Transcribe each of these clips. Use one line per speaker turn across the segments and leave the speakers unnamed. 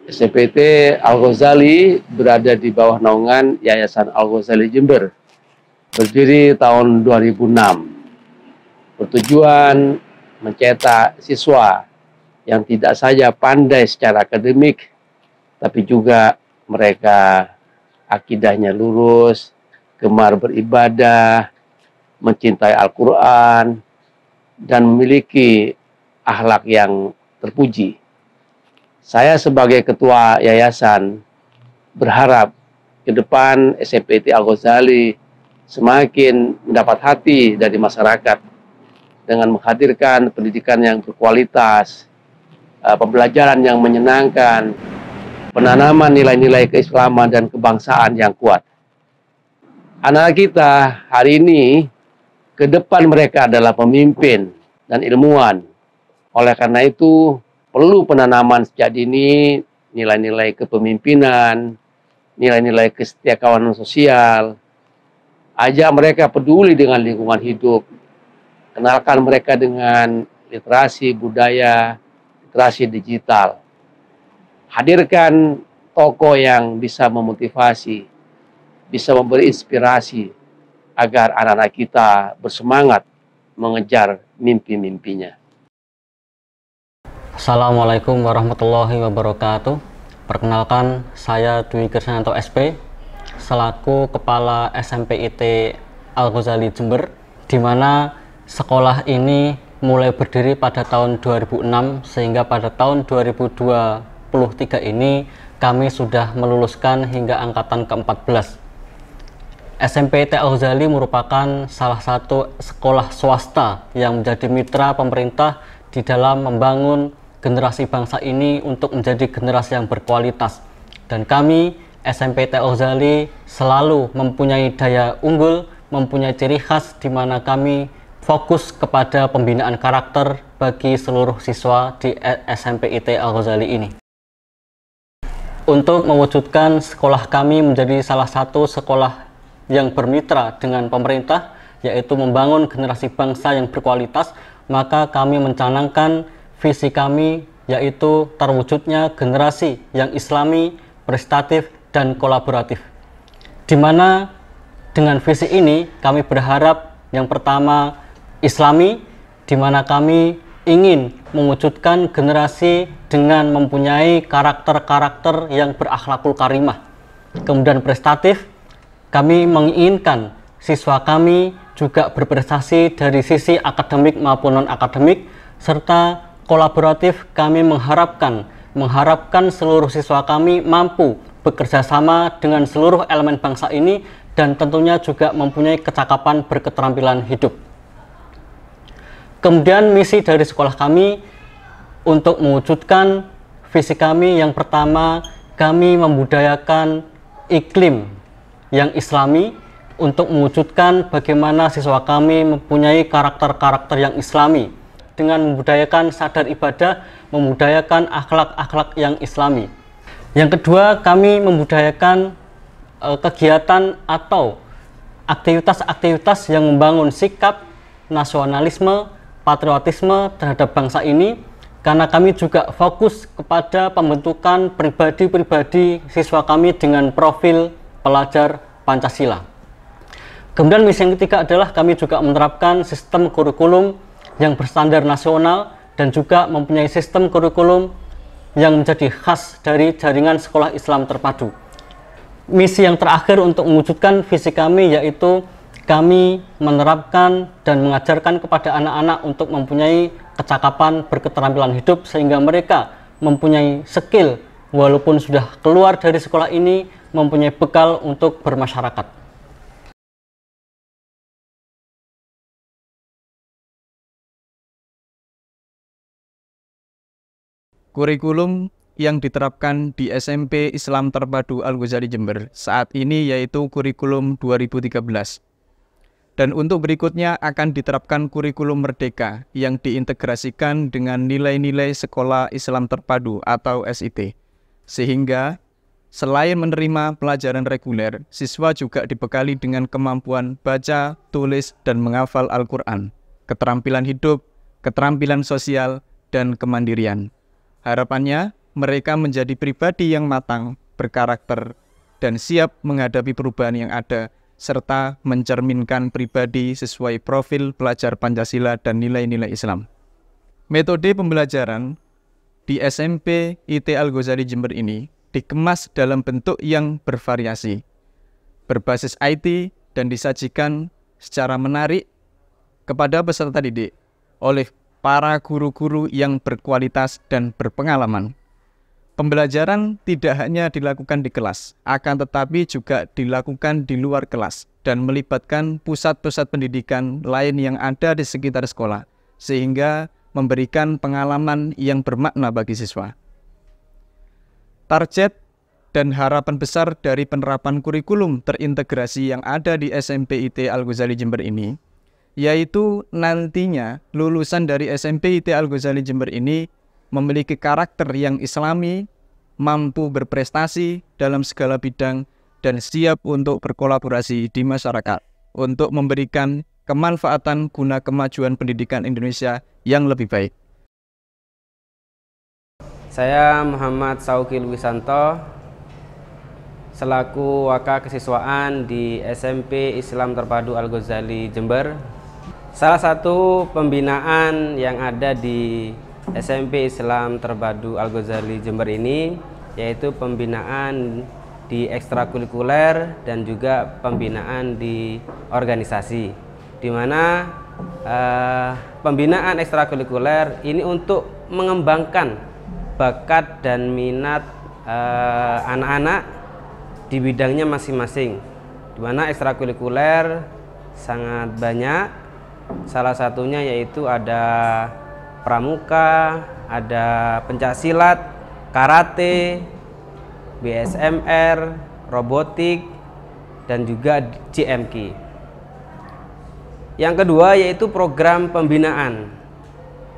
SMPT Al-Ghazali berada di bawah naungan Yayasan Al-Ghazali Jember, berdiri tahun 2006. Bertujuan mencetak siswa yang tidak saja pandai secara akademik, tapi juga mereka akidahnya lurus, gemar beribadah, mencintai Al-Quran, dan memiliki akhlak yang terpuji. Saya sebagai ketua yayasan berharap ke depan SMPT Al-Ghazali semakin mendapat hati dari masyarakat dengan menghadirkan pendidikan yang berkualitas, pembelajaran yang menyenangkan, penanaman nilai-nilai keislaman dan kebangsaan yang kuat. Anak kita hari ini, ke depan mereka adalah pemimpin dan ilmuwan. Oleh karena itu, perlu penanaman sejak dini nilai-nilai kepemimpinan, nilai-nilai kesetiakawanan sosial. Ajak mereka peduli dengan lingkungan hidup. Kenalkan mereka dengan literasi budaya, literasi digital. Hadirkan tokoh yang bisa memotivasi, bisa memberi inspirasi agar anak-anak kita bersemangat mengejar mimpi-mimpinya.
Assalamualaikum warahmatullahi wabarakatuh. Perkenalkan, saya Dwi Krisnanto SP selaku Kepala SMPIT Al-Ghazali Jember, di mana sekolah ini mulai berdiri pada tahun 2006 sehingga pada tahun 2023 ini kami sudah meluluskan hingga angkatan ke-14. SMPIT Al-Ghazali merupakan salah satu sekolah swasta yang menjadi mitra pemerintah di dalam membangun generasi bangsa ini untuk menjadi generasi yang berkualitas. Dan kami, SMPIT Al-Ghazali, selalu mempunyai daya unggul, mempunyai ciri khas di mana kami fokus kepada pembinaan karakter bagi seluruh siswa di SMPIT Al-Ghazali ini. Untuk mewujudkan sekolah kami menjadi salah satu sekolah yang bermitra dengan pemerintah, yaitu membangun generasi bangsa yang berkualitas, maka kami mencanangkan visi kami, yaitu terwujudnya generasi yang islami, prestatif, dan kolaboratif. Di mana dengan visi ini kami berharap yang pertama islami, di mana kami ingin mewujudkan generasi dengan mempunyai karakter-karakter yang berakhlakul karimah. Kemudian prestatif, kami menginginkan siswa kami juga berprestasi dari sisi akademik maupun non-akademik, serta kolaboratif. Kami mengharapkan seluruh siswa kami mampu bekerja sama dengan seluruh elemen bangsa ini dan tentunya juga mempunyai kecakapan berketerampilan hidup. Kemudian misi dari sekolah kami untuk mewujudkan visi kami, yang pertama kami membudayakan iklim yang islami untuk mewujudkan bagaimana siswa kami mempunyai karakter-karakter yang islami dengan membudayakan sadar ibadah, membudayakan akhlak-akhlak yang islami. Yang kedua, kami membudayakan kegiatan atau aktivitas-aktivitas yang membangun sikap nasionalisme, patriotisme terhadap bangsa ini, karena kami juga fokus kepada pembentukan pribadi-pribadi siswa kami dengan profil pelajar Pancasila. Kemudian misi yang ketiga adalah kami juga menerapkan sistem kurikulum yang berstandar nasional dan juga mempunyai sistem kurikulum yang menjadi khas dari jaringan sekolah Islam terpadu. Misi yang terakhir untuk mewujudkan visi kami yaitu kami menerapkan dan mengajarkan kepada anak-anak untuk mempunyai kecakapan berketerampilan hidup sehingga mereka mempunyai skill walaupun sudah keluar dari sekolah ini, mempunyai bekal untuk bermasyarakat.
Kurikulum yang diterapkan di SMP Islam Terpadu Al-Ghazali Jember saat ini yaitu kurikulum 2013. Dan untuk berikutnya akan diterapkan kurikulum Merdeka yang diintegrasikan dengan nilai-nilai Sekolah Islam Terpadu atau SIT. Sehingga selain menerima pelajaran reguler, siswa juga dibekali dengan kemampuan baca, tulis, dan menghafal Al-Quran, keterampilan hidup, keterampilan sosial, dan kemandirian. Harapannya, mereka menjadi pribadi yang matang, berkarakter, dan siap menghadapi perubahan yang ada, serta mencerminkan pribadi sesuai profil pelajar Pancasila dan nilai-nilai Islam. Metode pembelajaran di SMP IT Al-Ghazali Jember ini dikemas dalam bentuk yang bervariasi, berbasis IT dan disajikan secara menarik kepada peserta didik oleh para guru-guru yang berkualitas dan berpengalaman. Pembelajaran tidak hanya dilakukan di kelas, akan tetapi juga dilakukan di luar kelas dan melibatkan pusat-pusat pendidikan lain yang ada di sekitar sekolah, sehingga memberikan pengalaman yang bermakna bagi siswa. Target dan harapan besar dari penerapan kurikulum terintegrasi yang ada di SMP IT Al-Ghazali Jember ini, yaitu nantinya lulusan dari SMP IT Al-Ghazali Jember ini memiliki karakter yang islami, mampu berprestasi dalam segala bidang, dan siap untuk berkolaborasi di masyarakat untuk memberikan kemanfaatan guna kemajuan pendidikan Indonesia yang lebih baik.
Saya Muhammad Saukil Wisanto, selaku Waka Kesiswaan di SMP Islam Terpadu Al-Ghazali Jember. Salah satu pembinaan yang ada di SMP Islam Terpadu Al-Ghazali Jember ini yaitu pembinaan di ekstrakurikuler dan juga pembinaan di organisasi, di mana pembinaan ekstrakurikuler ini untuk mengembangkan bakat dan minat anak-anak di bidangnya masing-masing, di mana ekstrakurikuler sangat banyak. Salah satunya yaitu ada pramuka, ada pencaksilat, karate, BSMR, robotik, dan juga JMK. Yang kedua yaitu program pembinaan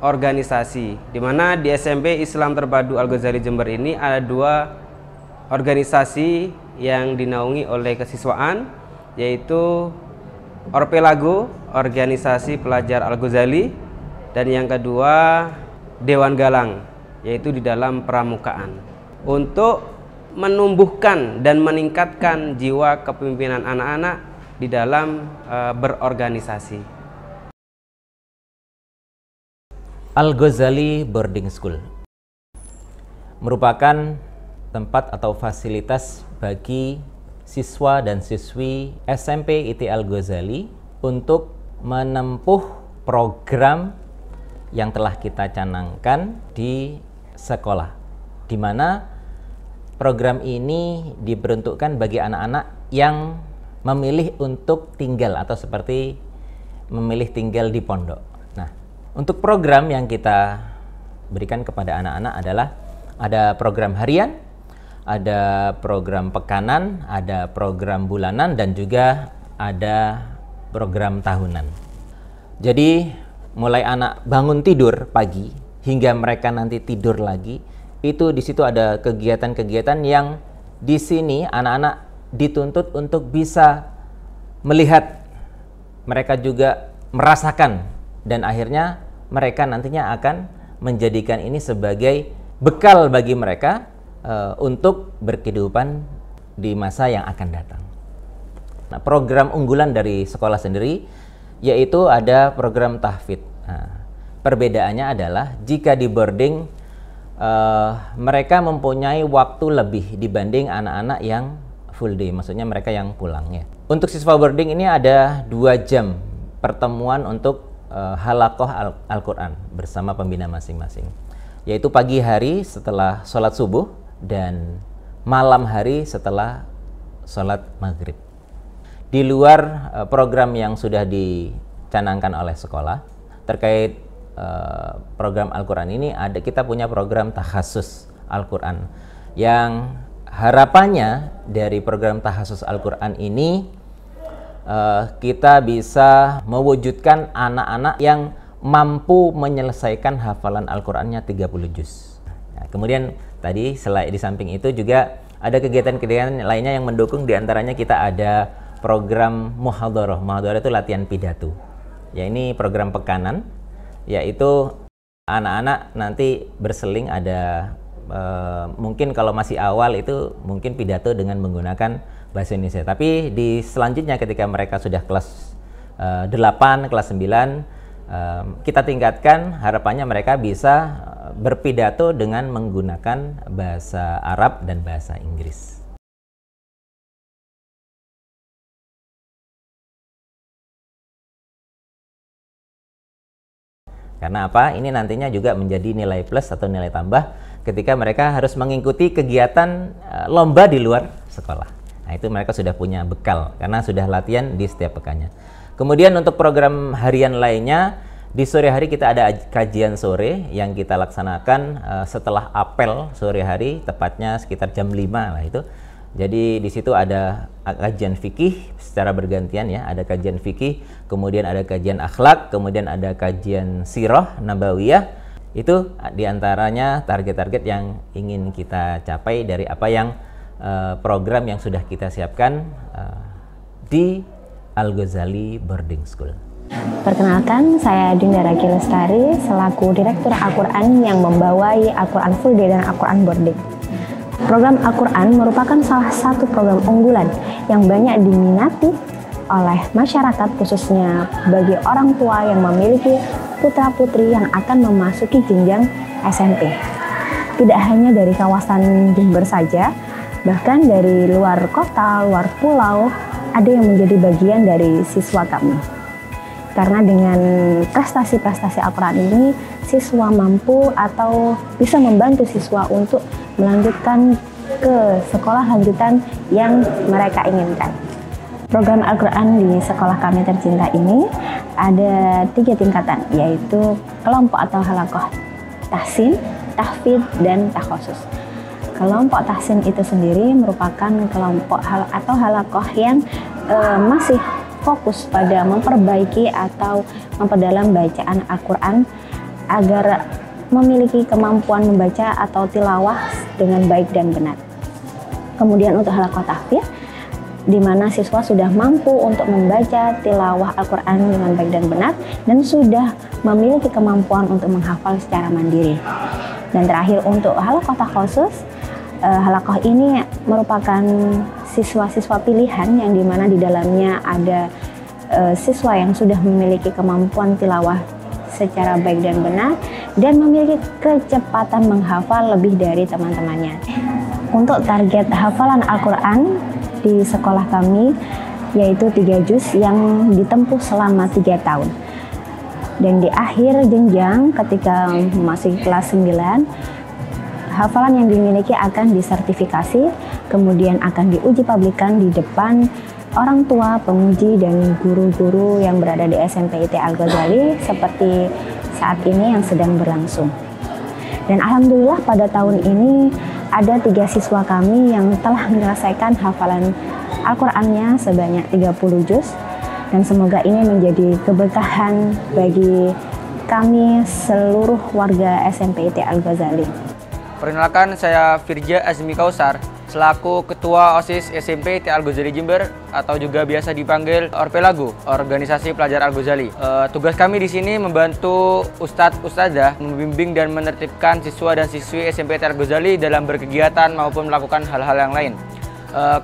organisasi, di mana di SMP Islam Terpadu Al-Ghazali Jember ini ada 2 organisasi yang dinaungi oleh kesiswaan, yaitu Orpelago, Organisasi Pelajar Al-Ghazali, dan yang kedua Dewan Galang, yaitu di dalam pramukaan, untuk menumbuhkan dan meningkatkan jiwa kepemimpinan anak-anak di dalam berorganisasi.
Al-Ghazali Boarding School merupakan tempat atau fasilitas bagi siswa dan siswi SMP IT Al-Ghazali untuk menempuh program yang telah kita canangkan di sekolah, di mana program ini diperuntukkan bagi anak-anak yang memilih untuk tinggal atau seperti memilih tinggal di pondok. Nah, untuk program yang kita berikan kepada anak-anak adalah ada program harian, ada program pekanan, ada program bulanan, dan juga ada program tahunan. Jadi mulai anak bangun tidur pagi hingga mereka nanti tidur lagi, itu di situ ada kegiatan-kegiatan yang di sini anak-anak dituntut untuk bisa melihat, mereka juga merasakan, dan akhirnya mereka nantinya akan menjadikan ini sebagai bekal bagi mereka untuk berkehidupan di masa yang akan datang. Nah, program unggulan dari sekolah sendiri yaitu ada program tahfidz. Nah, perbedaannya adalah jika di boarding mereka mempunyai waktu lebih dibanding anak-anak yang full day, maksudnya mereka yang pulang ya. Untuk siswa boarding ini ada 2 jam pertemuan untuk halakoh Al-Quran bersama pembina masing-masing, yaitu pagi hari setelah sholat subuh dan malam hari setelah sholat maghrib. Di luar program yang sudah dicanangkan oleh sekolah terkait program Al-Quran ini, kita punya program takhasus Al-Quran yang harapannya dari program takhasus Al-Quran ini kita bisa mewujudkan anak-anak yang mampu menyelesaikan hafalan Al-Qurannya 30 juz. Nah, kemudian tadi di samping itu juga ada kegiatan-kegiatan lainnya yang mendukung, diantaranya kita ada program muhadharah. Muhadharah itu latihan pidato. Ya, ini program pekanan, yaitu anak-anak nanti berseling, ada Mungkin kalau masih awal itu mungkin pidato dengan menggunakan bahasa Indonesia. Tapi di selanjutnya ketika mereka sudah kelas 8, kelas 9, kita tingkatkan, harapannya mereka bisa berpidato dengan menggunakan bahasa Arab dan bahasa Inggris. Karena apa? Ini nantinya juga menjadi nilai plus atau nilai tambah ketika mereka harus mengikuti kegiatan lomba di luar sekolah. Nah, itu mereka sudah punya bekal karena sudah latihan di setiap pekannya. Kemudian untuk program harian lainnya, di sore hari kita ada kajian sore yang kita laksanakan setelah apel sore hari, tepatnya sekitar jam 5 lah itu. Jadi di situ ada kajian fikih secara bergantian ya, ada kajian fikih, kemudian ada kajian akhlak, kemudian ada kajian sirah nabawiyah. Itu diantaranya target-target yang ingin kita capai dari apa yang program yang sudah kita siapkan di Al-Ghazali Boarding School.
Perkenalkan, saya Dinda Raki Lestari selaku Direktur Al-Quran yang membawai Al-Quran Full Day dan Al-Quran Boarding. Program Al-Quran merupakan salah satu program unggulan yang banyak diminati oleh masyarakat, khususnya bagi orang tua yang memiliki putra-putri yang akan memasuki jenjang SMP. Tidak hanya dari kawasan Jember saja, bahkan dari luar kota, luar pulau, ada yang menjadi bagian dari siswa kami. Karena dengan prestasi-prestasi Al-Quran ini, siswa mampu atau bisa membantu siswa untuk melanjutkan ke sekolah lanjutan yang mereka inginkan. Program Al-Quran di sekolah kami tercinta ini ada 3 tingkatan, yaitu kelompok atau halakoh tahsin, tahfidz, dan takhosus. Kelompok tahsin itu sendiri merupakan kelompok atau halakoh yang masih fokus pada memperbaiki atau memperdalam bacaan Al-Quran agar memiliki kemampuan membaca atau tilawah dengan baik dan benar. Kemudian untuk halakoh tahfidz, di mana siswa sudah mampu untuk membaca tilawah Al-Quran dengan baik dan benar dan sudah memiliki kemampuan untuk menghafal secara mandiri. Dan terakhir untuk halakoh takhosus, halakoh ini merupakan siswa-siswa pilihan yang dimana di dalamnya ada siswa yang sudah memiliki kemampuan tilawah secara baik dan benar dan memiliki kecepatan menghafal lebih dari teman-temannya. Untuk target hafalan Al-Quran di sekolah kami yaitu 3 juz yang ditempuh selama 3 tahun. Dan di akhir jenjang ketika masih kelas 9, hafalan yang dimiliki akan disertifikasi, kemudian akan diuji pabrikan di depan orang tua, penguji, dan guru-guru yang berada di SMP IT Al-Ghazali seperti saat ini yang sedang berlangsung. Dan alhamdulillah pada tahun ini ada 3 siswa kami yang telah menyelesaikan hafalan Al-Qur'annya sebanyak 30 juz, dan semoga ini menjadi keberkahan bagi kami seluruh warga SMP IT Al-Ghazali.
Perkenalkan, saya Firja Azmi Kausar selaku Ketua OSIS SMP IT Al-Ghazali Jember atau juga biasa dipanggil Orpelago, Organisasi Pelajar Al-Ghazali. Tugas kami di sini membantu Ustadz-Ustadzah membimbing dan menertibkan siswa dan siswi SMP IT Al-Ghazali dalam berkegiatan maupun melakukan hal-hal yang lain.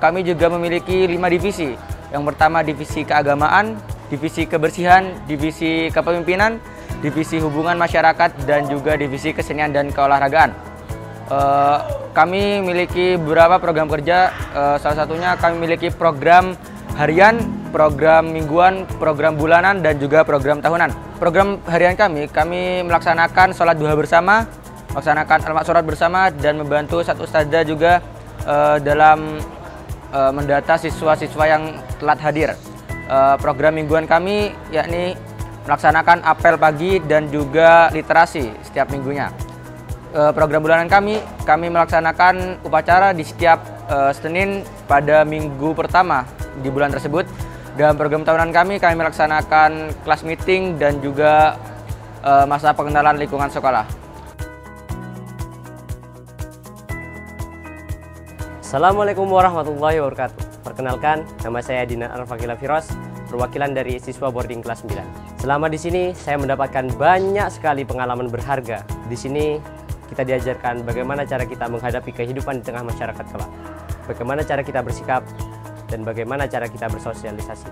Kami juga memiliki 5 divisi. Yang pertama divisi keagamaan, divisi kebersihan, divisi kepemimpinan, divisi hubungan masyarakat, dan juga divisi kesenian dan keolahragaan. Kami memiliki beberapa program kerja, salah satunya kami memiliki program harian, program mingguan, program bulanan, dan juga program tahunan. Program harian kami melaksanakan sholat duha bersama, melaksanakan al-maksurat bersama, dan membantu satu ustadzah juga dalam mendata siswa-siswa yang telat hadir. Program mingguan kami yakni melaksanakan apel pagi dan juga literasi setiap minggunya. Program bulanan kami melaksanakan upacara di setiap Senin pada minggu pertama di bulan tersebut. Dalam program tahunan kami melaksanakan kelas meeting dan juga masa pengenalan lingkungan sekolah.
Assalamualaikum warahmatullahi wabarakatuh. Perkenalkan, nama saya Dina Al-Fakila Firos, perwakilan dari siswa boarding kelas 9. Selama di sini saya mendapatkan banyak sekali pengalaman berharga. Di sini Kita diajarkan bagaimana cara kita menghadapi kehidupan di tengah masyarakat kelak, bagaimana cara kita bersikap, dan bagaimana cara kita bersosialisasi.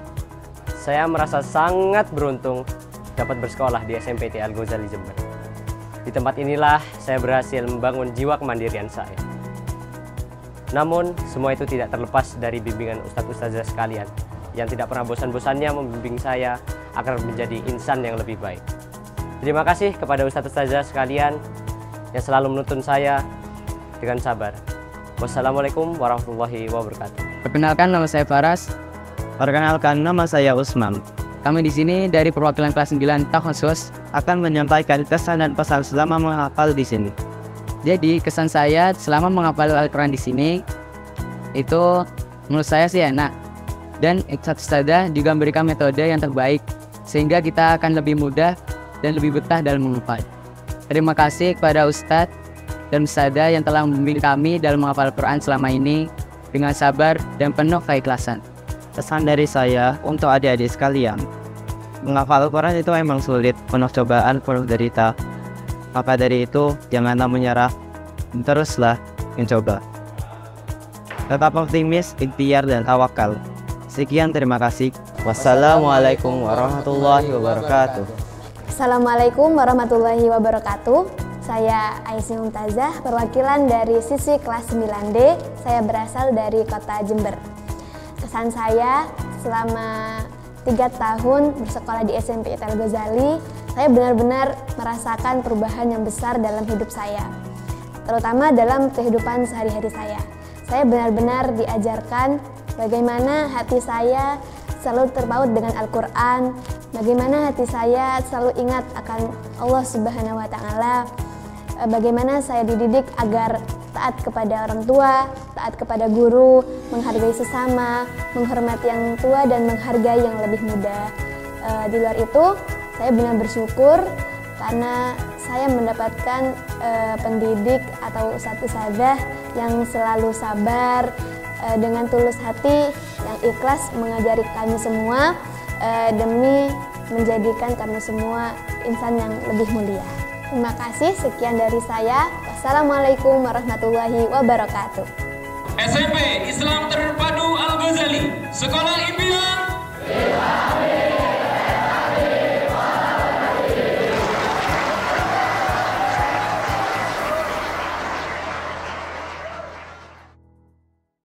Saya merasa sangat beruntung dapat bersekolah di SMP T. Al-Ghazali Jember. Di tempat inilah saya berhasil membangun jiwa kemandirian saya. Namun, semua itu tidak terlepas dari bimbingan ustadz-ustazah sekalian yang tidak pernah bosan-bosannya membimbing saya agar menjadi insan yang lebih baik. Terima kasih kepada ustadz-ustazah sekalian yang selalu menuntun saya dengan sabar. Wassalamualaikum warahmatullahi wabarakatuh.
Perkenalkan, nama saya Faras.
Perkenalkan, nama saya Usman.
Kami di sini dari perwakilan kelas 9 Khusus
akan menyampaikan kesan dan pesan selama menghafal di sini.
Jadi kesan saya selama menghafal Al-Quran di sini itu menurut saya sih enak, dan ustadz-ustazah juga memberikan metode yang terbaik sehingga kita akan lebih mudah dan lebih betah dalam menghafal. Terima kasih kepada ustadz dan ustazah yang telah membimbing kami dalam menghafal Al-Quran selama ini dengan sabar dan penuh keikhlasan.
Pesan dari saya untuk adik-adik sekalian, menghafal Al-Quran itu memang sulit, penuh cobaan, penuh derita. Maka dari itu, janganlah menyerah, teruslah mencoba. Tetap optimis, ikhtiar, dan tawakal. Sekian, terima kasih. Wassalamualaikum warahmatullahi wabarakatuh.
Assalamualaikum warahmatullahi wabarakatuh. Saya Aisyah Mumtazah, perwakilan dari siswi kelas 9D. Saya berasal dari kota Jember. Kesan saya selama 3 tahun bersekolah di SMP T. Al-Ghazali, saya benar-benar merasakan perubahan yang besar dalam hidup saya, terutama dalam kehidupan sehari-hari saya. Saya benar-benar diajarkan bagaimana hati saya selalu terpaut dengan Al-Quran, bagaimana hati saya selalu ingat akan Allah Subhanahu wa Ta'ala, bagaimana saya dididik agar taat kepada orang tua, taat kepada guru, menghargai sesama, menghormati yang tua dan menghargai yang lebih muda. Di luar itu, saya benar bersyukur karena saya mendapatkan pendidik atau ustadz-ustazah yang selalu sabar, dengan tulus hati, yang ikhlas mengajari kami semua demi menjadikan kami semua insan yang lebih mulia. Terima kasih, sekian dari saya. Wassalamualaikum warahmatullahi wabarakatuh.
SMP Islam Terpadu Al-Ghazali, Sekolah Impian.